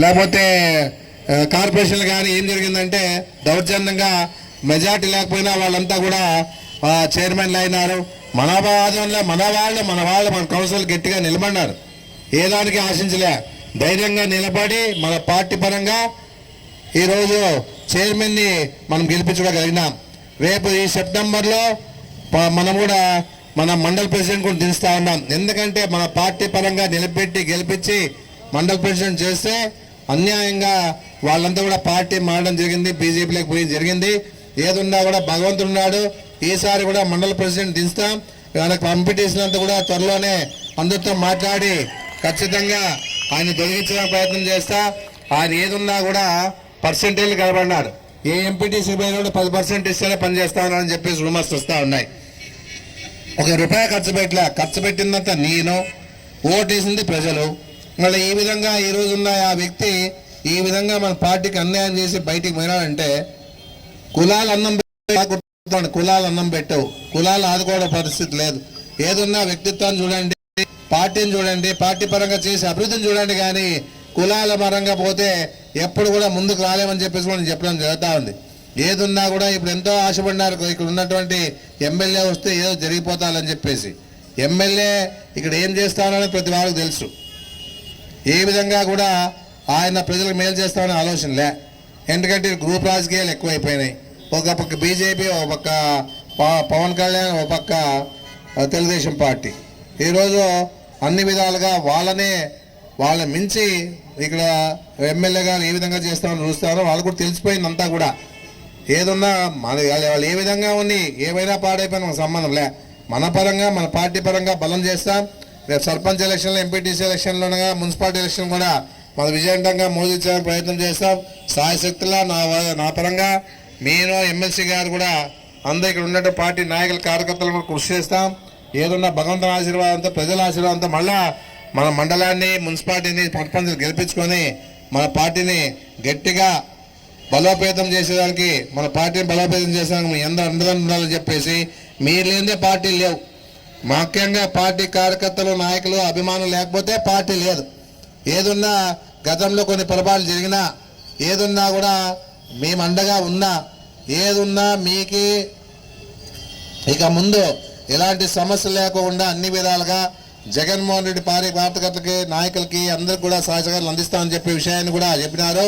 లేకపోతే కార్పొరేషన్లు కానీ ఏం జరిగిందంటే దౌర్జన్యంగా మెజార్టీ లేకపోయినా వాళ్ళంతా కూడా చైర్మన్లు అయినారు. మన వాదంలో మన వాళ్ళు మన కౌన్సిల్ గట్టిగా నిలబడినారు. ఏ దానికి ఆశించలే, ధైర్యంగా నిలబడి మన పార్టీ పరంగా ఈరోజు చైర్మన్ని మనం గెలిపించుకోగలిగినాం. రేపు ఈ సెప్టెంబర్లో మనం కూడా మన మండల ప్రెసిడెంట్ కూడా దించుతా ఉన్నాం. ఎందుకంటే మన పార్టీ పరంగా గెలిపించి మండల ప్రెసిడెంట్ చేస్తే అన్యాయంగా వాళ్ళంతా కూడా పార్టీ మారడం జరిగింది, బీజేపీలోకి పోయి జరిగింది. ఏదున్నా కూడా భగవంతుడు ఉన్నాడు. ఈసారి కూడా మండల ప్రెసిడెంట్ దించుతాం. వాళ్ళకి కాంపిటీషన్ అంతా కూడా త్వరలోనే అందరితో మాట్లాడి ఖచ్చితంగా ఆయన తొలగించడానికి ప్రయత్నం చేస్తా. ఆయన ఏదున్నా కూడా పర్సెంటేజ్లు కనబడినాడు. ఏ ఎంపీటీసీ పైన 10% ఇస్తేనే పనిచేస్తా ఉన్నారని చెప్పేసి రూమర్స్ వస్తూ ఉన్నాయి. ₹1 ఖర్చు పెట్టిందంతా నేను, ఓటేసింది ప్రజలు. మళ్ళీ ఈ విధంగా ఈ రోజున్న ఆ వ్యక్తి ఈ విధంగా మన పార్టీకి అన్యాయం చేసి బయటికి పోయినాడంటే కులాలు అన్నం పెట్టవు, కులాలు ఆదుకోవడం పరిస్థితి లేదు. ఏదున్నా వ్యక్తిత్వాన్ని చూడండి, పార్టీని చూడండి, పార్టీ పరంగా చేసి అభివృద్ధిని చూడండి. కానీ కులాల పరంగా పోతే ఎప్పుడు కూడా ముందుకు రాలేమని చెప్పేసి కూడా నేను చెప్పడం జరుగుతూ ఉంది. ఏదున్నా కూడా ఇప్పుడు ఎంతో ఆశపడినారు ఇక్కడ ఉన్నటువంటి ఎమ్మెల్యే వస్తే ఏదో జరిగిపోతాలని చెప్పేసి. ఎమ్మెల్యే ఇక్కడ ఏం చేస్తానని ప్రతి వారికి తెలుసు. ఏ విధంగా కూడా ఆయన ప్రజలకు మేలు చేస్తామని ఆలోచనలే. ఎందుకంటే గ్రూప్ రాజకీయాలు ఎక్కువైపోయినాయి. ఒక పక్క బీజేపీ, ఒక పక్క పవన్ కళ్యాణ్, ఒక పక్క తెలుగుదేశం పార్టీ. ఈరోజు అన్ని విధాలుగా వాళ్ళని మించి ఇక్కడ ఎమ్మెల్యే గారు ఏ విధంగా చేస్తామని చూస్తారో వాళ్ళు కూడా తెలిసిపోయిందంతా కూడా. ఏదున్నా వాళ్ళు ఏ విధంగా ఉన్ని ఏమైనా పాడైపోయిన సంబంధం లే. మన పరంగా మన పార్టీ పరంగా బలం చేస్తాం. రేపు సర్పంచ్ ఎలక్షన్లో, ఎంపీటీసీ ఎలక్షన్లోనగా మున్సిపాలిటీ ఎలక్షన్ కూడా మన విజయవంతంగా మోదించడానికి ప్రయత్నం చేస్తాం. సాయశక్తులా నా పరంగా నేను, ఎమ్మెల్సీ గారు కూడా అందరూ ఇక్కడ ఉన్నట్టు పార్టీ నాయకుల కార్యకర్తలు కూడా కృషి చేస్తాం. ఏదన్నా భగవంతుని ఆశీర్వాదంతో, ప్రజల ఆశీర్వాదంతో మళ్ళా మన మండలాన్ని, మున్సిపాలిటీని సర్పంచ్లు గెలిపించుకొని మన పార్టీని గట్టిగా బలోపేతం చేసేదానికి, మన పార్టీని బలోపేతం చేసేదానికి మీ అందరూ అండదండలు ఉండాలని చెప్పేసి. మీరు లేదే పార్టీ లేవు. ముఖ్యంగా పార్టీ కార్యకర్తలు, నాయకులు, అభిమానులు లేకపోతే పార్టీ లేదు. ఏదున్నా గతంలో కొన్ని పొరపాట్లు జరిగినా, ఏదున్నా కూడా మేము అండగా ఉన్నా, ఏదున్నా మీకు ఇక ముందు ఎలాంటి సమస్య లేకుండా అన్ని విధాలుగా జగన్మోహన్ రెడ్డి కార్యకర్తలకి, నాయకులకి అందరికి కూడా సహకారాలు అందిస్తామని చెప్పే విషయాన్ని కూడా చెప్పినారు.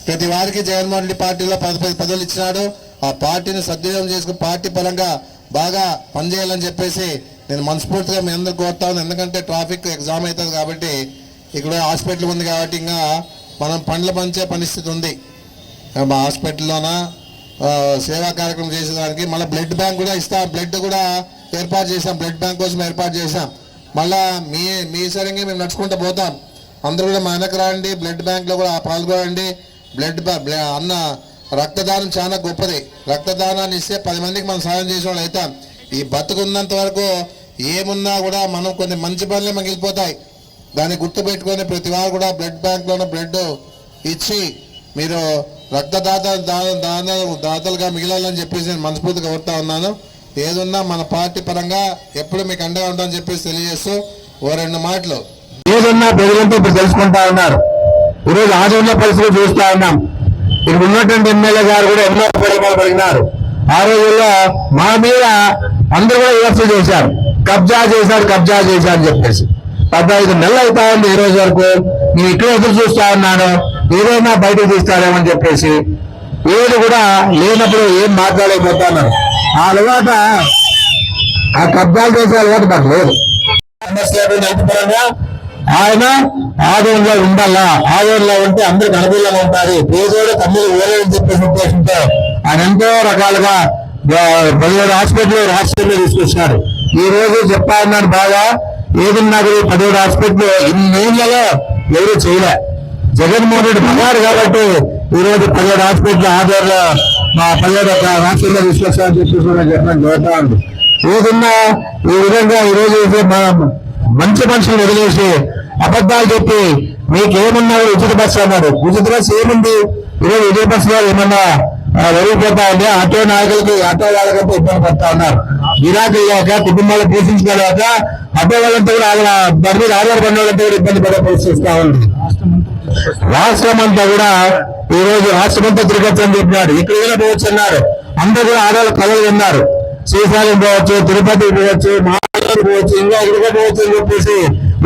ప్రతి వారికి జగన్మోహన్ రెడ్డి పార్టీలో 10 పదవులు ఇచ్చినాడు. ఆ పార్టీని సద్వినియోగం చేసుకుని పార్టీ పరంగా బాగా పనిచేయాలని చెప్పేసి నేను మనస్ఫూర్తిగా మీ అందరికి కోరుతా ఉన్నాను. ఎందుకంటే ట్రాఫిక్ ఎగ్జామ్ అవుతుంది కాబట్టి, ఇక్కడ హాస్పిటల్ ఉంది కాబట్టి ఇంకా మనం పండ్లు పంచే పరిస్థితి ఉంది. మా హాస్పిటల్లోన సేవా కార్యక్రమం చేసేదానికి మళ్ళీ బ్లడ్ బ్యాంక్ కూడా ఇస్తాం. బ్లడ్ కూడా ఏర్పాటు చేసాం, బ్లడ్ బ్యాంక్ కోసం ఏర్పాటు చేసాం. మళ్ళా మీ సరంగా మేము నడుచుకుంటూ పోతాం. అందరూ కూడా మా వెనక రండి, బ్లడ్ బ్యాంక్లో కూడా పాల్గొనండి. అన్న రక్తదానం చాలా గొప్పది. రక్తదానాన్ని ఇస్తే 10 మందికి మనం సాయం చేసే వాళ్ళు అవుతాం. ఈ బతుకున్నంత వరకు ఏమున్నా కూడా మనం కొన్ని మంచి పనులే మనకి వెళ్ళిపోతాయి. దాన్ని గుర్తుపెట్టుకొని ప్రతి వారు కూడా బ్లడ్ బ్యాంక్లోనే బ్లడ్ ఇచ్చి మీరు దాతలుగా మిగిలాలని చెప్పేసి నేను మనస్ఫూర్తిగా కోరుతా ఉన్నాను. ఏదున్నా మన పార్టీ పరంగా ఎప్పుడు మీకు అండగా ఉంటామని చెప్పేసి తెలియజేస్తూ 2 మాటలు ఏదున్నా ప్రజలంతా ఇప్పుడు తెలుసుకుంటా ఉన్నారు. ఈరోజు ఆచరణ పరిస్థితులు చూస్తా ఉన్నాం. ఇక్కడ ఉన్నటువంటి ఎమ్మెల్యే గారు కూడా ఎన్నో పోరాటాలు పడినారు. ఆ రోజుల్లో మా మీద అందరూ కూడా విమర్శ చేశారు, కబ్జా చేశారు అని చెప్పేసి. 15 నెలలు అవుతా ఉంది ఈ రోజు వరకు. నేను ఇక్కడ ఎదురు చూస్తా ఉన్నాను, ఏదైనా బయటకు తీస్తారేమని చెప్పేసి. ఏది కూడా లేనప్పుడు ఏం మాట్లాడలేకపోతాను. ఆ అలవాట, ఆ కబ్జాలు చేసే అలవాటు నాకు లేదు. పరంగా ఆయన ఆదరణలో ఉండాలా, ఆదరణలో ఉంటే అందరికి అనుకూలంగా ఉంటుంది. పేదోడు తమ్ముడు ఓరేదని చెప్పేసి ఉద్దేశంతో ఆయన ఎంతో రకాలుగా 17 హాస్పిటల్ తీసుకొచ్చినారు. ఈ రోజు చెప్పా ఉన్నాడు బాగా. ఏదన్నా 17 హాస్పిటల్ ఇన్నేళ్లలో ఎవరు చేయలే. జగన్మోహన్ రెడ్డి మగారు కాబట్టి ఈ రోజు 17 హాస్పిటల్ ఆధారంలో మా 17 హాస్పిటల్ తీసుకొచ్చారని చెప్పేసి చెప్పడం జరుగుతూ ఉంది. ఏదన్నా ఈ విధంగా ఈ రోజు మంచి మనుషులు వదిలేసి అబద్ధాలు చెప్పి మీకేమన్నా ఉచిత బస్సు అన్నాడు. ఉచిత బస్సు ఏముంది? ఈరోజు ఉచిత బస్సు లో ఏమన్నా ఒరిగిపోతా ఉంది. ఆటో నాయకులకి, ఆటో వాళ్ళకంతా ఇబ్బంది పడతా ఉన్నారు. గిరాకీ అయ్యాక, కుటుంబాలు పోషించుకోలేక ఆటో వాళ్ళంతా కూడా దాని మీద ఆధారపడిన వాళ్ళంతా కూడా ఇబ్బంది పడే పరిస్థితి వస్తూ ఉంది. రాష్ట్రం అంతా కూడా ఈ రోజు రాష్ట్రమంతా తిరగచ్చు అని చెప్పినాడు. ఎక్కడికైనా పోవచ్చు అన్నారు. అందరూ కూడా ఆడవాళ్ళు కథలు విన్నారు. శ్రీశైలం పోవచ్చు, తిరుపతి పోవచ్చు, మాట్లాడి పోవచ్చు, ఇంకా ఎక్కడికో పోవచ్చు అని చెప్పేసి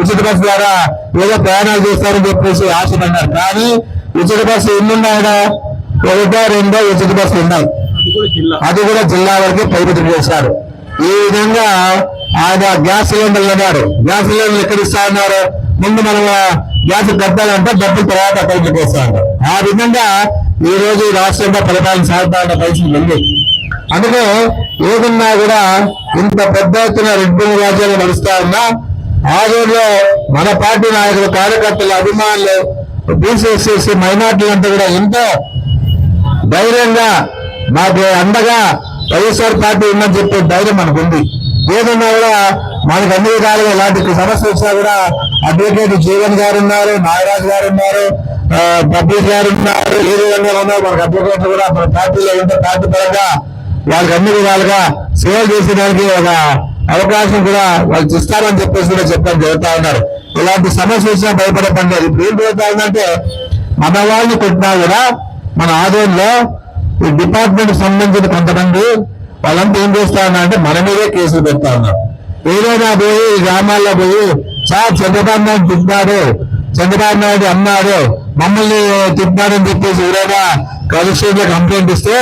ఉచిత బస్సు ద్వారా ఏదో ప్రయాణాలు చేస్తారని చెప్పేసి ఆశపడ్డారు. కానీ ఉచిత బస్సు ఎన్నున్నాయా? ఒకటో రెండో ఉచిత బస్సులు ఉన్నాయి. అది కూడా జిల్లా వరకు పరిమితం చేశారు. ఈ విధంగా ఆయన గ్యాస్ సిలిండర్లు అన్నారు. గ్యాస్ సిలిండర్లు ఎక్కడ ఇస్తా ఉన్నారు? ముందు మనం గ్యాస్ కట్టాలంటే డబ్బులు తర్వాత అకౌంట్కి వస్తా ఉన్నారు. ఆ విధంగా ఈ రోజు రాష్ట్రంలో పరిపాలన సాగుతా ఉన్న పరిస్థితి ఉంది. అందుకే ఏదన్నా కూడా ఇంత పెద్ద ఎత్తున రెడ్ బుల్ రాజ్యాలు నడుస్తా ఉన్నా ఆ రోజులో మన పార్టీ నాయకులు, కార్యకర్తలు, అభిమానులు, బీసీసీ మైనార్టీలంతా కూడా ఎంతో ధైర్యంగా మాకు అండగా వైఎస్ఆర్ పార్టీ ఉందని చెప్పే ధైర్యం మనకుంది. ఏదన్నా కూడా మనకు అన్ని విధాలుగా ఎలాంటి సమస్య వచ్చినా కూడా అడ్వకేట్ జీవన్ గారు ఉన్నారు, నాగరాజు గారు ఉన్నారు, పబ్లిక్ గారు ఉన్నారు, ఏ విధంగా ఉన్నారు. మనకు అడ్వకేట్లు కూడా మన పార్టీలో ఉంటే పార్టీ పరంగా వాళ్ళకి అన్ని విధాలుగా సేవలు చేసేదానికి ఒక అవకాశం కూడా వాళ్ళు ఇస్తారని చెప్పేసి కూడా చెప్పడం జరుగుతా ఉన్నారు. ఇలాంటి సమస్య వచ్చినా భయపడే పని లేదు. ఇప్పుడు ఏం జరుగుతా ఉందంటే మన వాళ్ళని కొట్టినా కూడా మన ఆదోళనలో ఈ డిపార్ట్మెంట్ సంబంధించిన కొంతమంది వాళ్ళంతా ఏం చేస్తా ఉన్నారంటే మన మీదే కేసులు పెడతా ఉన్నారు. ఏదైనా పోయి ఈ గ్రామాల్లో పోయి సార్ చంద్రబాబు నాయుడు తిట్టినాడు, చంద్రబాబు నాయుడు అన్నాడు, మమ్మల్ని తిట్టినాడని చెప్పేసి ఎవరైనా కలెక్టర్లో కంప్లైంట్ ఇస్తే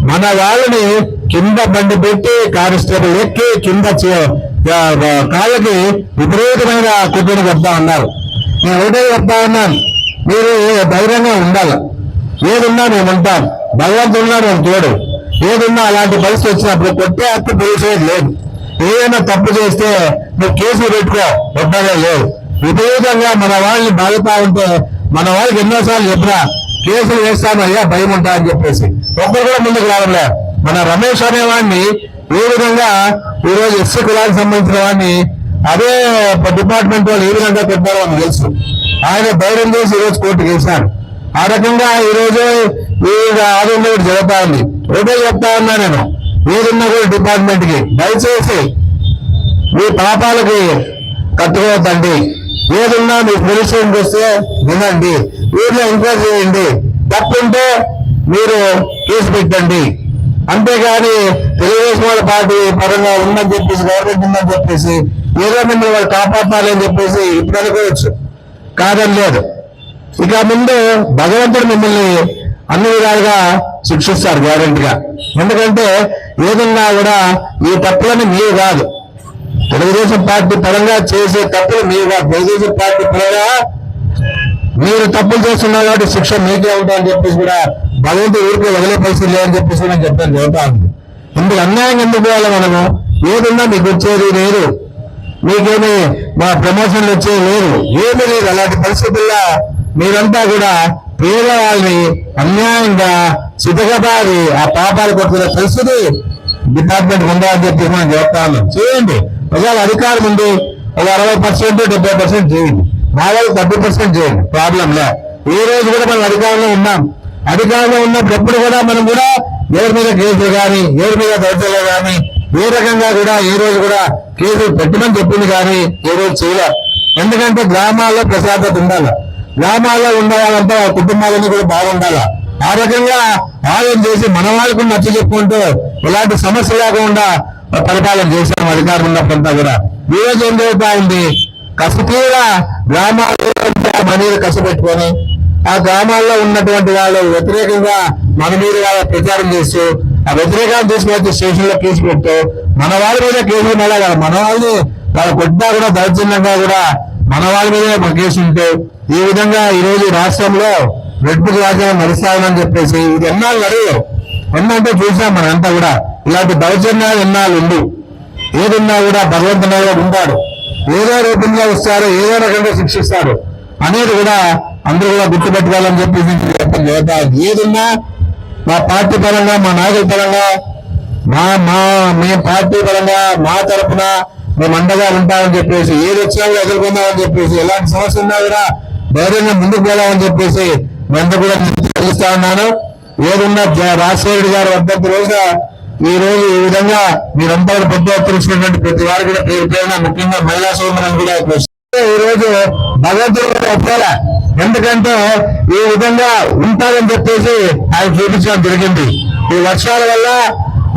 మన వాళ్ళని కింద బండి పెట్టి కానిస్టేబుల్ ఎక్కి కింద కాళ్ళకి విపరీతమైన కుట్రను కొడతా ఉన్నారు. నేను ఒకటే చెప్తా ఉన్నాను, మీరు ధైర్యంగా ఉండాలి. ఏదున్నా మేము ఉంటాం, భగవంతుడున్నా మేము తోడు. ఏదున్నా అలాంటి పరిస్థితి వచ్చినప్పుడు కొట్టే హక్కు పోలీసులకు లేదు. ఏదైనా తప్పు చేస్తే నువ్వు కేసులు పెట్టుకో, కొట్టగా లేదు. విపరీతంగా మన వాళ్ళని బాగుతా ఉంటే మన వాళ్ళకి ఎన్నోసార్లు చెప్పినా కేసులు వేస్తామయ్యా భయం ఉంటా అని చెప్పేసి ఒక్కరు కూడా ముందుకు రావట్లే. మన రమేష్ అనేవాడిని ఏ విధంగా ఈరోజు ఎస్సీ కులానికి సంబంధించిన వాడిని అదే డిపార్ట్మెంట్ వాళ్ళు ఏ విధంగా పెట్టారో మనకు తెలుసు. ఆయన ధైర్యం చేసి ఈరోజు కోర్టుకు వేశారు. ఆ రకంగా ఈరోజు ఈ ఆదంలో కూడా జరుగుతా ఉంది. ఒకటే చెప్తా ఉన్నా నేను, ఏదున్నా కూడా డిపార్ట్మెంట్ కి దయచేసి మీ పాపాలకి కట్టుకోవద్దండి. ఏదున్నా మీ పోలీస్ స్టేషన్కి వస్తే వినండి, ఊర్లో ఎంక్వైరీ చేయండి, తప్పుంటే మీరు కేసు పెట్టండి. అంతేగాని తెలుగుదేశం వాళ్ళ పార్టీ పరంగా ఉందని చెప్పేసి, గవర్నమెంట్ ఉందని చెప్పేసి ఏదో మిమ్మల్ని వాళ్ళు కాపాడాలని చెప్పేసి ఇప్పుడు అనుకోవచ్చు, కాదని లేదు. ఇక ముందు భగవంతుడు మిమ్మల్ని అన్ని విధాలుగా శిక్షిస్తారు గ్యారెంటీగా. ఎందుకంటే ఏదన్నా కూడా ఈ తప్పులని మీరు కాదు, తెలుగుదేశం పార్టీ పరంగా చేసే తప్పులు మీరు కాదు. తెలుగుదేశం పార్టీ పరంగా మీరు తప్పులు చేస్తున్నారు కాబట్టి శిక్ష మీకే ఉంటాయని చెప్పేసి కూడా భగవంతుడు ఊరికే వదిలే పరిస్థితి లేదని చెప్పేసి నేను చెప్పాను జరుగుతా ఉంది. ఇందుకు అన్యాయం ఎందుకు పోవాలి? మనము ఏదున్నా మీకు వచ్చేది లేదు, మీకేమి మా ప్రమోషన్లు వచ్చేది లేదు, ఏమీ లేదు. అలాంటి పరిస్థితుల్లో మీరంతా కూడా పేదవాళ్ళని అన్యాయంగా సిద్ధగబాది ఆ పాపాలు కొట్టుకునే పరిస్థితి డిపార్ట్మెంట్ ఉందా అని చెప్పి మనం చెప్తా ఉన్నాం. చేయండి, ప్రజల అధికారం ఉంది. ఒక 60% 70% చేయండి, మా వాళ్ళు 30% చేయండి, ప్రాబ్లం లే. ఏ రోజు కూడా మనం అధికారంలో ఉన్నాం. అధికారంలో ఉన్నప్పుడు కూడా మనం కూడా ఎవరి మీద కేసులు కానీ, ఎవరి మీద దౌర్జన్యాలు కానీ, ఏ రకంగా కూడా ఏ రోజు కూడా కేసులు పెట్టమని చెప్పింది కానీ ఏ రోజు చేయలే. ఎందుకంటే గ్రామాల్లో ప్రశాంతత ఉండాలి, గ్రామాల్లో ఉండాలంటే ఆ కుటుంబాలన్నీ కూడా బాగుండాలి. ఆ రకంగా ఆలోచన చేసి మన వాళ్ళకు నచ్చ చెప్పుకుంటూ ఎలాంటి సమస్య లేకుండా పరిపాలన చేశాం అధికారం ఉన్నప్పుడంతా కూడా. ఈ రోజు ఏం జరుగుతా ఉంది? కసితీరా గ్రామాల్లో మనీరు కసిపెట్టుకొని ఆ గ్రామాల్లో ఉన్నటువంటి వాళ్ళు వ్యతిరేకంగా మన మీద ప్రచారం చేస్తూ ఆ వ్యతిరేకాన్ని తీసుకొచ్చి స్టేషన్ లో కేసు పెట్టు, మన వాళ్ళ మీద కేసులు మళ్ళా కదా, మన వాళ్ళని వాళ్ళ కొట్టినా కూడా దౌర్జన్యంగా కూడా మన వాళ్ళ మీదే కేసు ఉంటే ఈ విధంగా ఈ రోజు రాష్ట్రంలో రెడ్ బుక్ రాజ్యాంగం నడుస్తామని చెప్పేసి ఇది ఎన్నాళ్ళు నడవు. ఎన్నంటే చూసాం మనంతా కూడా ఇలాంటి దౌర్జన్యాలు ఎన్నాళ్ళు ఉండు. ఏదున్నా కూడా భగవంతుడు ఉంటాడు, ఏదో రూపంగా వస్తాడు, ఏదో రకంగా శిక్షిస్తాడు అనేది కూడా అందరూ కూడా గుర్తుపెట్టుకోవాలని చెప్పేసి ఏదున్నా మా పార్టీ పరంగా, మా నాయకుల పరంగా, మేము పార్టీ పరంగా మా తరఫున మేము అండగా ఉంటామని చెప్పేసి, ఏది వచ్చినా కూడా ఎదుర్కొందామని చెప్పేసి, ఎలాంటి సమస్య ఉన్నా కూడా ధైర్యంగా ముందుకు పోదామని చెప్పేసి నేను కూడా తెలుస్తా ఉన్నాను. ఏదున్నా రాజశేఖర గారు వర్ధంతి రోజున ఈ రోజు ఈ విధంగా మీరంతా కూడా పెద్ద ఎత్తున్నటువంటి ప్రతి వారు కూడా పేరు పేరున ముఖ్యంగా మహిళా సోదరులను కూడా ఈ రోజు భగవంతుడు ఒప్పుకోలే. ఎందుకంటే ఈ విధంగా ఉంటారని చెప్పేసి ఆయన చూపించడం జరిగింది. ఈ వర్షాల వల్ల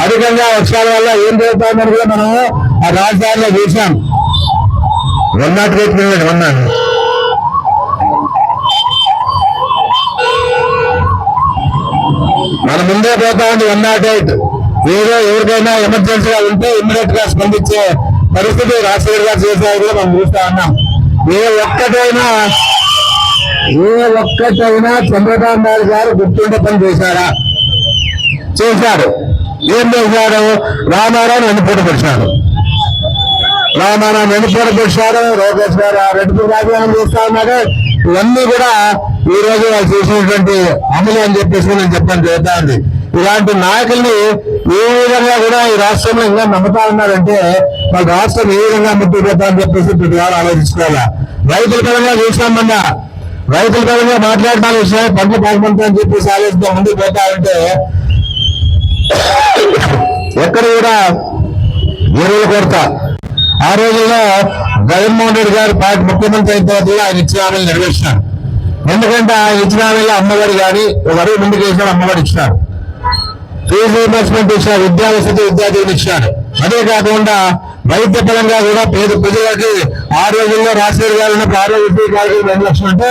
అధికంగా వర్షాల వల్ల ఏం జరుగుతుందని కూడా మనం ఆ రాజధానిలో చూసాం. 108 మినిట్ ఉన్నాను. మన ముందే పోతా ఉంది 108. ఏదో ఎవరికైనా ఎమర్జెన్సీగా ఉంటే ఇమ్మీడియట్ గా స్పందించే పరిస్థితి రాజశేఖర్ గారు చేసేది కూడా మనం చూస్తా ఉన్నాం. ఏ ఒక్కటైనా చంద్రబాబు నాయుడు గారు గుర్తుండే పని చేశారా? చేశారు. ఏం చేశారు? రామారావు వెనుపోటు పెట్టాడు. లోకేష్ గారు ఆ రెడ్డి రాజీనామా చేస్తా ఉన్నాడు. ఇవన్నీ కూడా ఈ రోజు వాళ్ళు చేసినటువంటి అమలు అని చెప్పేసి నేను చెప్పడం జరుగుతా ఉంది. ఇలాంటి నాయకుల్ని ఏ విధంగా కూడా ఈ రాష్ట్రంలో ఇంకా నమ్ముతా ఉన్నారంటే వాళ్ళ రాష్ట్రం ఏ విధంగా ముట్టుకుపోతా అని చెప్పేసి ప్రతి వారు ఆలోచించుకోవాలా. రైతుల పరంగా చూసామన్నా, రైతుల పరంగా మాట్లాడడానికి విషయం పంట పాల్పంతా అని చెప్పేసి ఆలోచిస్తూ ముందుకు పోతా ఉంటే ఎక్కడ కూడా ఎరువుల కొరత. ఆ రోజుల్లో జగన్మోహన్ రెడ్డి గారు ముఖ్యమంత్రి అయిన తర్వాత ఆయన ఇచ్చిన హామీలు నెరవేర్చినారు. ఎందుకంటే ఆయన ఇచ్చిన హామీలో అమ్మఒడి కానీ ఒక అడుగు ముందుకు వేసినాడు, అమ్మఒడి ఇచ్చినారు, ఫీజు రీయింబర్స్మెంట్ ఇచ్చినారు, విద్యావసతి విద్యార్థులు ఇచ్చినారు. అదే కాకుండా వైద్య పరంగా కూడా పేద ప్రజలకి ఆ రోజుల్లో రాజశేఖర్ గారు ఉన్నప్పుడు ఆరోగ్య కార్డు 2 లక్షలు అంటే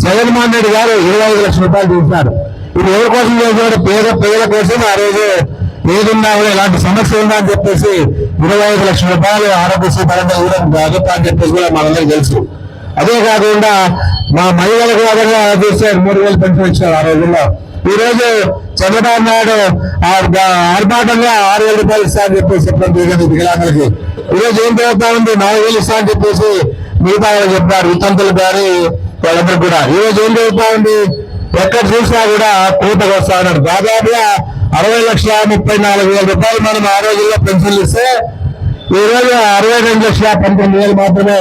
జగన్మోహన్ రెడ్డి గారు 25 లక్షల రూపాయలు చేసినారు. ఇది ఎవరి కోసం చేసినాడు? పేద ప్రజల కోసం. ఆ రోజు ఏదున్నా కూడా ఇలాంటి సమస్య ఉందా అని చెప్పేసి 25 లక్షల రూపాయలు ఆరోగ్యశ్రీ పరంగా ఇవ్వడం గొప్ప అని చెప్పేసి కూడా మనందరికీ తెలుసు. అదే కాకుండా మా మహిళలకు అదనంగా చూస్తే 3,000 పెన్షన్ ఇచ్చారు ఆ రోజుల్లో. ఈ రోజు చంద్రబాబు నాయుడు ఆర్భాటంగా 6,000 రూపాయలు ఇస్తా అని చెప్పేసి చెప్పడం జరిగింది వికలాంగులకి. ఈ రోజు ఏం జరుగుతా ఉంది? 4,000 ఇస్తా అని చెప్పేసి మిగతా వాళ్ళు చెప్పారు, వితంతులు కానీ వాళ్ళందరూ కూడా. ఈ రోజు ఏం జరుగుతా ఉంది? ఎక్కడ చూసినా కూడా కూతకు వస్తా ఉన్నారు. దాదాపుగా 60,34,000 రూపాయలు మనం ఆ రోజుల్లో పెన్షన్లు ఇస్తే ఈ రోజు 62,19,000 మాత్రమే.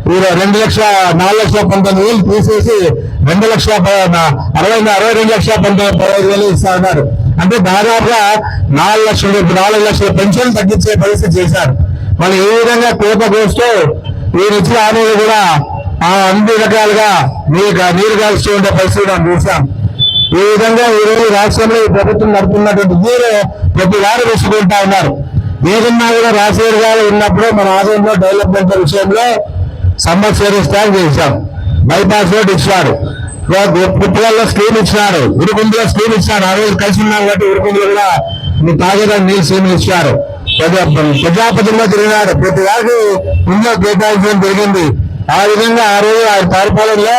2,04,19,000 తీసేసి 62,19,15,000 ఇస్తా ఉన్నారు. అంటే దాదాపుగా 4 లక్షల పెన్షన్ తగ్గించే పరిస్థితి చేశారు. వాళ్ళు ఏ విధంగా కూత కోస్తూ వీరు ఇచ్చిన హామీలు కూడా అన్ని రకాలుగా నీరు కాల్స్తూ ఉండే పరిస్థితి మనం చూసాం. ఈ విధంగా ఈ రోజు రాష్ట్రంలో ఈ ప్రభుత్వం నడుపుతున్నటువంటి తీరు ప్రతి వారు వేసుకుంటా ఉన్నారు. ఏదన్నా కూడా రాజశేఖర్ గారు ఉన్నప్పుడు మన ఆంధ్రలో డెవలప్మెంట్ విషయంలో సమస్యలు స్టార్ట్ చేశాం. బైపాస్ రోడ్ ఇచ్చారు, పుట్టుకల్లో స్కీమ్ ఇచ్చినారు, ఉరుకుందులో స్కీమ్ ఇచ్చారు. ఆ రోజు కలిసి ఉన్నాం కాబట్టి ఉరుకుందులో కూడా మీ తాగేదాన్ని నీళ్ళు స్కీమ్లు ఇచ్చారు. ప్రజాపతిలో తిరిగినారు, ప్రతి వారికి ముందు కేటాయించడం జరిగింది. ఆ విధంగా ఆ రోజు ఆయన పరిపాలనలో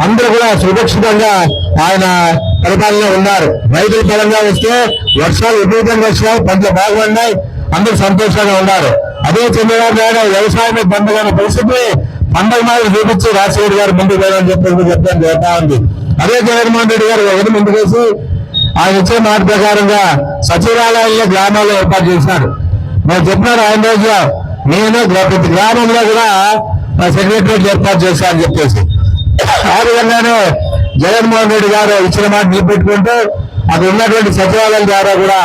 అందరూ కూడా సురక్షితంగా ఆయన పరిపాలనలో ఉన్నారు. రైతుల పరంగా వస్తే వర్షాలు విపరీతంగా వచ్చినాయి, పంటలు బాగుపడినాయి, అందరూ సంతోషంగా ఉన్నారు. అదే చంద్రబాబు నాయుడు వ్యవసాయమే బంధమైన పరిస్థితి పండుగ మాదిరి చూపించి రాజశేఖర్ గారు ముందుకు వెళ్ళని చెప్పడం జరుగుతా ఉంది. అదే జగన్మోహన్ రెడ్డి గారు ఒకటి ముందుకేసి ఆయన ఇచ్చే మాట ప్రకారంగా సచివాలయాల్లో గ్రామాల్లో ఏర్పాటు చేసినారు. నేను చెప్పినాను ఆయన రోజు నేను ప్రతి గ్రామంలో కూడా సెక్రటరియట్ ఏర్పాటు చేశానని చెప్పేసి. ఆ విధంగానే జగన్మోహన్ రెడ్డి గారు ఇచ్చిన మాట నిలబెట్టుకుంటూ అక్కడ ఉన్నటువంటి సచివాలయం ద్వారా కూడా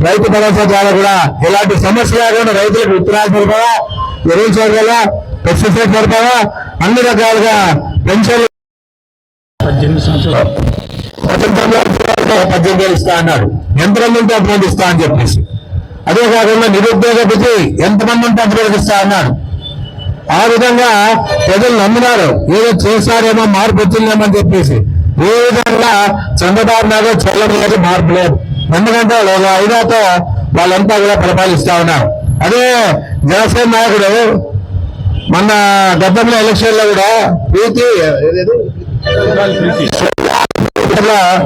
రైతు భరోసా ద్వారా కూడా ఎలాంటి సమస్య లేకుండా రైతులకు విత్తనాలు సరిపడా, ఎరువులు సరిపడా, పెస్టిసైడ్ సరిపడా అన్ని రకాలుగా పెన్షన్లు 18,000 ఇస్తా అన్నాడు. ఎంతమంది ఉంటే అంతమంది ఇస్తా అని చెప్పేసి. అదే కాకుండా నిరుద్యోగ భృతి ఎంతమంది ఉంటే అంతమంది ఇస్తా అన్నాడు. ఆ విధంగా ప్రజలు నమ్మినారు, ఏదో చేశారేమో మార్పు వచ్చిందేమని చెప్పేసి. ఏ విధంగా చంద్రబాబు నాయుడు చల్లలేదు, మార్పు లేదు. ఎందుకంటే ఐదాతో వాళ్ళంతా కూడా పరిపాలిస్తా ఉన్నారు. అదే జనసేన నాయకుడు మొన్న గతంలో ఎలక్షన్ లో కూడా ప్రీతి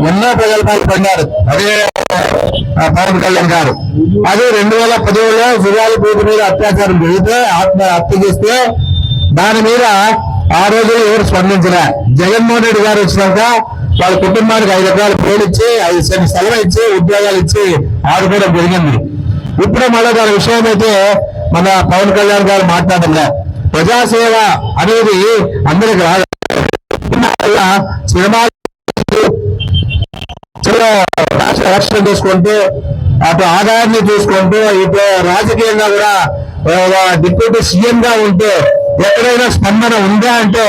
ఎన్నో ప్రగల్భాలు పడినారు. అదే పవన్ కళ్యాణ్ గారు. అదే 2017లో ఫిర్యాదు ప్రీతి మీద అత్యాచారం జరిగితే హత్య చేస్తే దాని మీద ఆ రోజుల్లో ఎవరు స్పందించలే. జగన్మోహన్ రెడ్డి గారు వచ్చినాక వాళ్ళ కుటుంబానికి 5 ఎకరాలు పేరు ఇచ్చి 5 సెంట్లు స్థలం ఇచ్చి ఉద్యోగాలు ఇచ్చి ఆదుకోవడం జరిగింది. ఇప్పుడు మళ్ళీ దాని విషయం అయితే మన పవన్ కళ్యాణ్ గారు మాట్లాడలే. ప్రజాసేవ అనేది అందరికి రాదు. సినిమా రక్షణ చేసుకుంటూ అటు ఆదాయాన్ని చూసుకుంటూ ఇటు రాజకీయంగా కూడా డిప్యూటీ సీఎం గా ఉంటే ఎక్కడైనా స్పందన ఉందా అంటే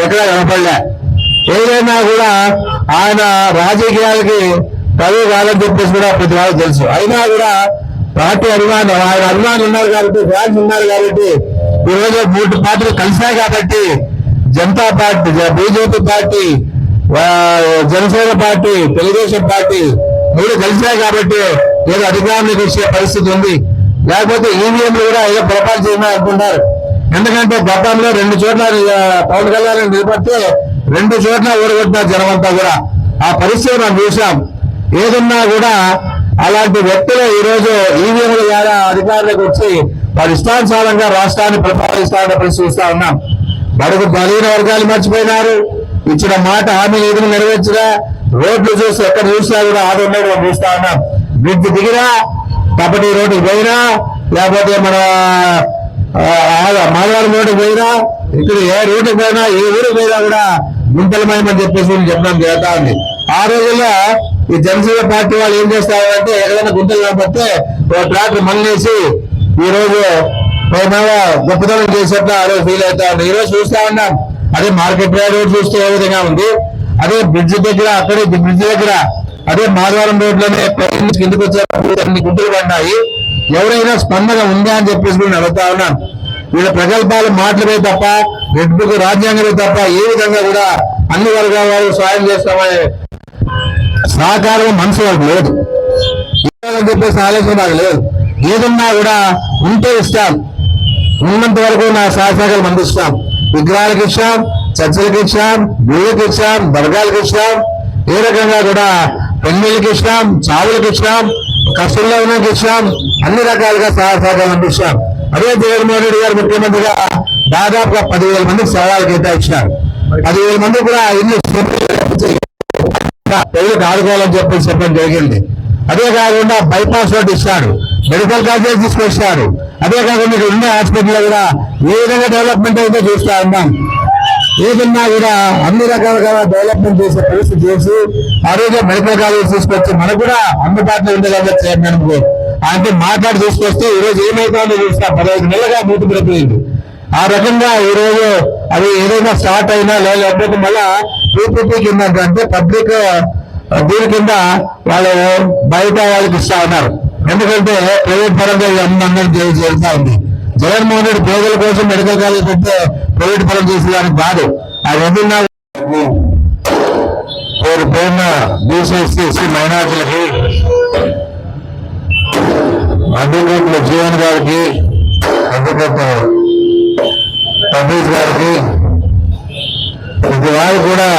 ఎక్కడ కనపడలే. ఏదైనా కూడా ఆయన రాజకీయాలకి పదవి కాదని చెప్పేసి కూడా ప్రతి వాళ్ళు తెలుసు. అయినా కూడా పార్టీ అభిమానులు ఆయన అభిమానులు ఉన్నారు కాబట్టి ఫ్యాన్స్ ఉన్నారు కాబట్టి ఈరోజు 3 పార్టీలు కలిసాయి కాబట్టి Janata party, BJP party, Janasena party, Telugu Desam party 3 కలిసాయి కాబట్టి ఏదో అధికారంలోకి వచ్చే పరిస్థితి ఉంది. లేకపోతే ఈవీఎంలు కూడా ఏదో పొరపాటు చేయమని అనుకుంటారు. ఎందుకంటే గతంలో 2 చోట్ల పవన్ కళ్యాణ్ నిలబడితే 2 చోట్ల ఓడగొట్టినారు జనమంతా కూడా. ఆ పరిస్థితి మనం చూసాం. ఏదన్నా కూడా అలాంటి వ్యక్తులు ఈరోజు ఈవీఎంల ద్వారా అధికారులకు వచ్చి వారి ఇష్టానుసారంగా రాష్ట్రాన్ని పరిపాలిస్తామని పరిశీలిస్తా ఉన్నాం. బడుగు బలహీన వర్గాలు మర్చిపోయినారు. ఇచ్చిన మాట హామీ ఏదైనా నెరవేర్చగా రోడ్లు చూసి ఎక్కడ చూసినా కూడా ఆదరణ మనం చూస్తా ఉన్నాం. బ్రిడ్జ్ దిగినా, కబడ్డీ రోడ్డుకి పోయినా, లేకపోతే మన మాధవరం రోడ్డుకి పోయినా, ఇక్కడ ఏ రోడ్డుకి పోయినా, ఏ ఊరికి పోయినా కూడా గుంతలమయమని చెప్పేసి చెప్పడం జరుగుతా ఉంది. ఆ రోజుల్లో ఈ జనసేన పార్టీ వాళ్ళు ఏం చేస్తారంటే ఏదైనా గుంతలు కనపడితే ఒక ట్రాక్టర్ మళ్ళేసి ఈ రోజు గొప్పతనం చేసేట్టు ఆ రోజు ఫీల్ అవుతా ఉంది. ఈ రోజు చూస్తా ఉన్నాం. అదే మార్కెట్ రోడ్ చూస్తే ఏ విధంగా ఉంది, అదే బ్రిడ్జ్ దగ్గర, అక్కడే బ్రిడ్జ్ దగ్గర, అదే మాధవరం రోడ్లోనే కిందకు వచ్చారు, అన్ని గుంటలు పడినాయి. ఎవరైనా స్పందన ఉందా అని చెప్పేసి నేను అడుగుతా ఉన్నాను. వీళ్ళ ప్రగల్భాలు మాటలే తప్ప, రెడ్ బుక్ రాజ్యాంగమే తప్ప ఏ విధంగా కూడా అన్ని వర్గాల వాళ్ళు సాయం చేస్తామనే సహకారం మనసు వాళ్ళకి లేదు. అని చెప్పేసి ఆలోచన నాకు లేదు. ఏదన్నా కూడా ఉంటే ఇస్తాం, ఉన్నంత వరకు నా సహకారాలు అందిస్తాం. విగ్రహాలకు ఇచ్చాం, చర్చలకు ఇచ్చాం, గుళ్ళకి ఇచ్చాం, దర్గాలకు ఇచ్చాం, ఏ రకంగా కూడా పెళ్లిళ్ళకి ఇచ్చాం, చావులకు ఇచ్చాం, కష్టంలో ఉన్నకి ఇచ్చాం, అన్ని రకాలుగా సహకారాలు అందిస్తాం. అదే జగన్మోహన్ రెడ్డి గారు ముఖ్యమంత్రిగా దాదాపుగా 10,000 మందికి సేవలు కేటాయించినారు. 10,000 మంది కూడా ఇల్లు ప్రజలకు ఆడుకోవాలని చెప్పేసి చెప్పడం జరిగింది. అదే కాకుండా బైపాస్ రోడ్ ఇస్తాడు, మెడికల్ కాలేజ్ తీసుకొచ్చాడు. అదే కాకుండా ఇక్కడ ఉన్న హాస్పిటల్ కూడా ఏ విధంగా డెవలప్మెంట్ అయితే చూస్తా ఉన్నాం. ఏదన్నా కూడా అన్ని రకాలుగా డెవలప్మెంట్ చేసే పరిస్థితి చేసి ఆ రోజు మెడికల్ కాలేజ్ తీసుకొచ్చి మనకు కూడా అందుబాటులో ఉండేలాగా చైర్మన్ అంటే మాట్లాడి తీసుకొస్తే ఈ రోజు ఏమైతుందో చూస్తా 15 నెలలుగా మూతి పెరిగిపోయింది. ఆ రకంగా ఈ రోజు అవి ఏదైనా స్టార్ట్ అయినా లేకపోతే మళ్ళా పీపీపీ కింద అంటే పబ్లిక్ దీని కింద వాళ్ళు బయట వాళ్ళకి ఇస్తా ఉన్నారు. ఎందుకంటే ప్రైవేట్ పరంగా అందరూ చేస్తా ఉంది. జగన్మోహన్ రెడ్డి పేదల కోసం మెడికల్ కాలేజ్ పెడితే ప్రైవేట్ పరం చేసేదానికి కాదు. ఆ ఏదన్నా పేరున్న బీసీఎస్సీ మైనార్టీలకి, అడ్వకేట్ల జీవన్ గారికి, అడ్వకేట్ పబ్లిక్ గారికి, ప్రతి వారు కూడా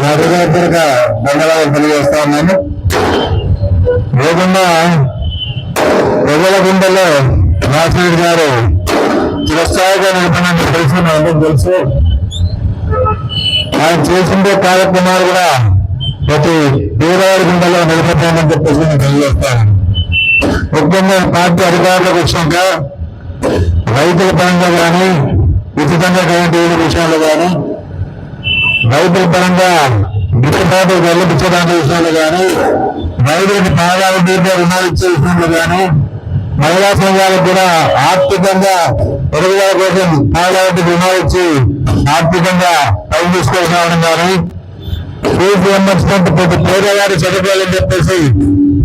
నా హృదయపూర్వక ధన్యవాదాలు తెలియజేస్తా ఉన్నాను. ఏదన్నా ప్రజల గుండెల్లో రాజశేఖర్ గారు చిరస్థాయిగా నిలబడిన తెలుసు, అందరూ తెలుసు. ఆయన చేసిండే కార్యక్రమాలు కూడా ప్రతి పేదవారి గుండెల్లో నిలబడ్డామని చెప్పేసి నేను తెలియజేస్తాను. ముఖ్యంగా పార్టీ అధికారులకు వచ్చాక రైతుల పరంగా కానీ, ఉచితంగా కరెంటు విషయాలు కానీ, రైతుల పరంగా గిట్టుబాటు వెల్లపించడానికి విషయాలు కానీ, రైతులకు పాదాల మీద రుణాలు ఇచ్చే విషయంలో కానీ, మహిళా సంఘాలకు కూడా ఆర్థికంగా పెరుగుదల కోసం పాదాలకు రుణాలు ఇచ్చి ఆర్థికంగా పైకి తీసుకొచ్చిన కానీ, ఫీజు రియంబర్స్మెంట్ ప్రతి పేదవారి చదువుకోవాలని చెప్పేసి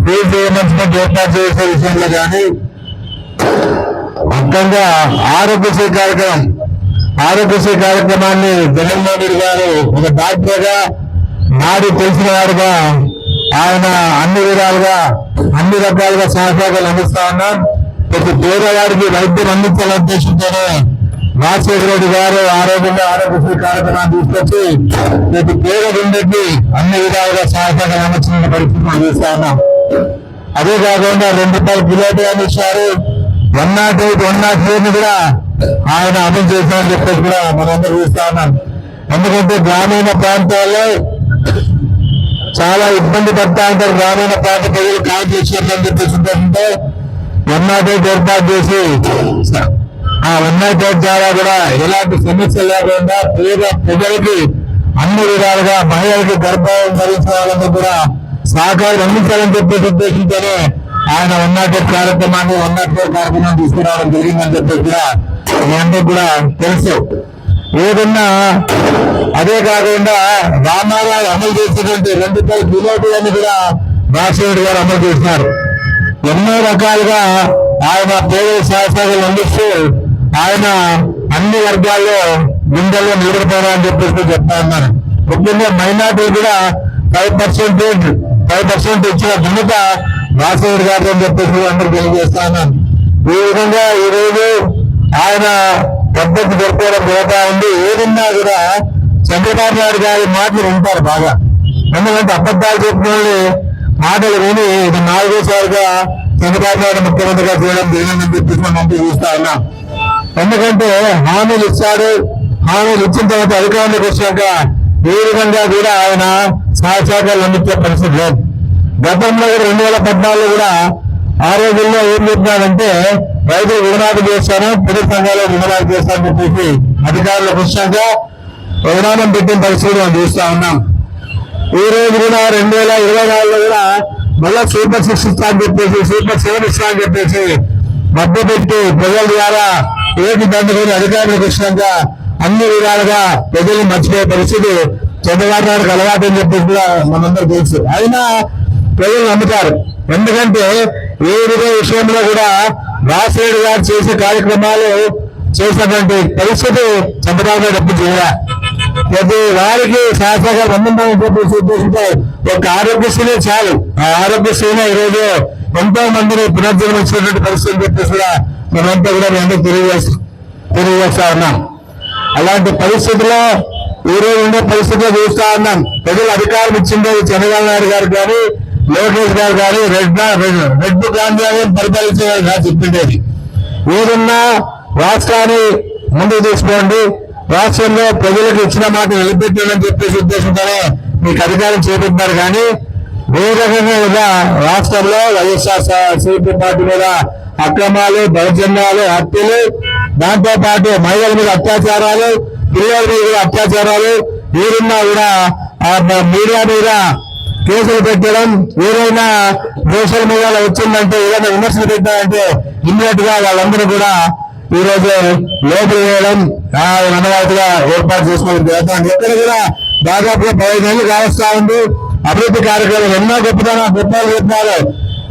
ఫీజు రియంబర్స్మెంట్ ఏర్పాటు చేసే విషయంలో కానీ, ముఖ్యంగా ఆరోగ్యశ్రీ కార్యక్రమాన్ని జగన్మోహన్ రెడ్డి గారు ఒక డాక్టర్గా నాడు తెలిసిన వారుగా ఆయన అన్ని విధాలుగా అన్ని రకాలుగా సహకారాలు అందిస్తా ఉన్నాం. ప్రతి పేదవారికి వైద్యం అందించాలనే ఉద్దేశంతోనే రాజశేఖర రెడ్డి గారు ఆరోగ్యశ్రీ కార్యక్రమాన్ని తీసుకొచ్చి ప్రతి పేద గుండెకి అన్ని విధాలుగా సహకారాలు అందించిన పరిస్థితి అందిస్తా ఉన్నాం. అదే కాకుండా ₹2 కిలోమీటర్లు అందించారు. 108, 107 కూడా ఆయన అమలు చేశారని చెప్పేసి కూడా మనందరూ చూస్తా ఉన్నాం. ఎందుకంటే గ్రామీణ ప్రాంతాల్లో చాలా ఇబ్బంది పడతా ఉంటారు. గ్రామీణ ప్రాంత ప్రజలు కాల్ చేసినట్లని చెప్పేసి ఉంటే 108 ఏర్పాటు చేసి ఆ 108 ద్వారా కూడా ఎలాంటి సమస్యలు లేకుండా ప్రజలకి అన్ని విధాలుగా మహిళలకి గర్భం ధరించిన వాళ్ళందరూ కూడా సహకారం అందించాలని చెప్పేసి ఉద్దేశించని ఆయన 108 కార్యక్రమాన్ని తీసుకురావడం జరిగిందని చెప్పేసి కూడా మీ అందరికీ కూడా తెలుసు. ఏదన్నా అదే కాకుండా రామారావు అమలు చేసినటువంటి 2 రూపాయల గిలోటి అని కూడా రాజశేఖర్ గారు అమలు చేసినారు. ఎన్నో రకాలుగా ఆయన పేద శాస్త్రాలు అందిస్తూ ఆయన అన్ని వర్గాల్లో గుండెల్లో నిలబడిపోవాలని చెప్పేసి చెప్తా ఉన్నారు. ముఖ్యంగా మైనార్టీలు కూడా 5% ఇచ్చిన ఘనత రాజశేఖర్ గారు అని చెప్పేసి అందరూ తెలియజేస్తా ఉన్నాను. ఈ విధంగా ఈ రోజు ఆయన పద్ధతి జరుపుకోవడం జరుగుతా ఉంది. ఏదన్నా కూడా చంద్రబాబు నాయుడు గారి మాటలు వింటారు బాగా. ఎందుకంటే అబద్ధాలు చెప్పిన వాళ్ళు మాటలు విని ఇది 4వసారిగా చంద్రబాబు నాయుడు ముఖ్యమంత్రిగా చేయడం జరిగిందని చెప్పేసి మనం చూస్తా ఉన్నాం. ఎందుకంటే హామీలు ఇచ్చాడు, హామీలు ఇచ్చిన తర్వాత అధికారంలోకి వచ్చాక ఏ విధంగా కూడా ఆయన సహకారాలు అందించే పరిస్థితి లేదు. గతంలో కూడా 2014 కూడా ఆ రోజుల్లో ఏం చెప్పినాడంటే రైతులు రుణమాఫీ చేస్తాను, పొదుపు సంఘాలు రుణమాఫీ చేస్తానని చెప్పేసి అధికారులకు వచ్చాక రుణానం పెట్టిన పరిస్థితి మనం చూస్తా ఉన్నాం. ఈ రోజు కూడా 2024లో కూడా మళ్ళా సూపర్ 6 ఇస్తా అని చెప్పేసి, సూపర్ 7 ఇస్తా అని చెప్పేసి మధ్యపెట్టి ప్రజల ద్వారా ఏటి దండుకొని అధికారులకు వచ్చినాక అన్ని విధాలుగా ప్రజలు మర్చిపోయే పరిస్థితి చంద్రబాబు నాయుడుకి అలవాటు అని చెప్పేసి కూడా మనందరూ తెలుసు. అయినా ప్రజలు నమ్ముతారు. ఎందుకంటే ఏ విషయంలో కూడా రాజశేఖర్ గారు చేసే కార్యక్రమాలు చేసినటువంటి పరిస్థితి చంద్రబాబు నాయుడు ఎప్పుడు చేయాలి. ప్రతి వారికి శాస్త్రంగా వందమని చెప్పేసి ఉద్దేశంతో ఒక ఆరోగ్యశ్రీనే చాలు. ఆ ఆరోగ్యశ్రీనే ఈరోజు ఎంతో మందిని పునర్జన్మ ఇచ్చినటువంటి పరిస్థితులు చెప్పేసి కూడా మనంతా కూడా మీ అందరూ తెలియజేస్తా ఉన్నాం. అలాంటి పరిస్థితుల్లో ఈ రోజు ఉండే పరిస్థితుల్లో చూస్తా ఉన్నాం. ప్రజలు అధికారం ఇచ్చిందే చంద్రబాబు నాయుడు గారు కానీ, లోకేష్ గారు కానీ రెడ్ బుక్ గాంధీ పరిపాలించే చెప్పిండేది. ఏదన్నా రాష్ట్రాన్ని ముందుకు తీసుకోండి, రాష్ట్రంలో ప్రజలకు ఇచ్చిన మాట నిలబెట్టాలని చెప్పేసి ఉద్దేశంతోనే మీకు అధికారం చేపట్టినారు. కానీ ఏ రకంగా కూడా రాష్ట్రంలో వైఎస్ఆర్సీపీ పార్టీ మీద అక్రమాలు, దౌర్జన్యాలు, హత్యలు, దాంతో పాటు మహిళల మీద అత్యాచారాలు, పిల్లల మీద కూడా అత్యాచారాలు, ఏదన్నా కూడా మీడియా మీద కేసులు పెట్టడం, ఏదైనా సోషల్ మీడియాలో వచ్చిందంటే ఏదైనా విమర్శలు పెట్టారంటే ఇమ్మీడియట్ గా వాళ్ళందరూ కూడా ఈ రోజు లోపలి వేయడం అనవాయితీగా ఏర్పాటు చేసుకోవడం జరుగుతుంది. ఎక్కడ కూడా దాదాపుగా 15 ఏళ్ళు కావస్తా ఉంది. అభివృద్ధి కార్యక్రమాలు ఎన్నో గొప్పలు చెప్పినారు.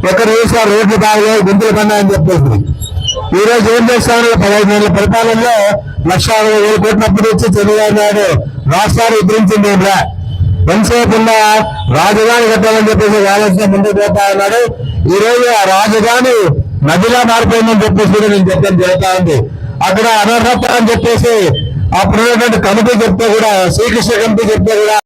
ఎక్కడ చూసినా రోడ్లు బాగలేదు, గుంతులు పన్నాయని చెప్పేసి ఈ రోజు ఏం చేస్తాను? 15 ఏళ్ళ పరిపాలనలో 1,60,000 కోట్ల అప్పులు ఇచ్చి చంద్రబాబు నాయుడు రాష్ట్రాన్ని ఉద్ధరించింది. ఎంతసేపు ఉన్న రాజధాని కట్టాలని చెప్పేసి ఆలోచన ముందుకు పోతా ఉన్నాడు. ఈ రోజు ఆ రాజధాని నదిలా మారిపోయిందని చెప్పేసి కూడా నేను చెప్పడం జరుగుతా ఉంది. అక్కడ అనర్హత అని చెప్పేసి అప్పుడున్నటువంటి కమిటీ చెప్తే కూడా, శ్రీకృష్ణ కమిటీ చెప్తే కూడా